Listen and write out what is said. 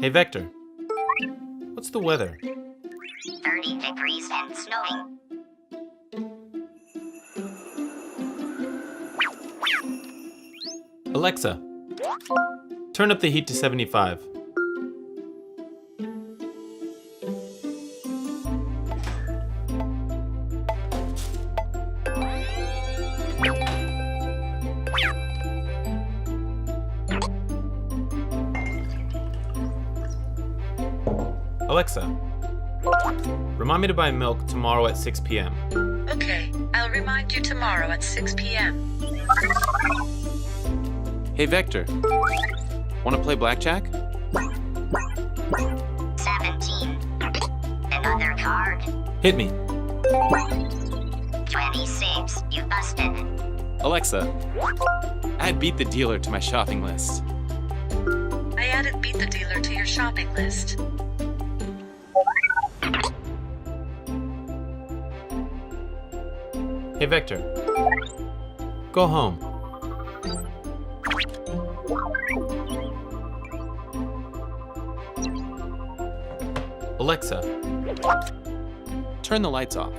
Hey Vector, what's the weather? 30 degrees and snowing. Alexa, turn up the heat to 75. Alexa, remind me to buy milk tomorrow at 6 p.m. Okay, I'll remind you tomorrow at 6 p.m. Hey Vector, want to play blackjack? 17. Another card. Hit me. 26. You busted. Alexa, add Beat the Dealer to my shopping list. I added Beat the Dealer to your shopping list. Hey Vector, go home. Alexa, Turn the lights off.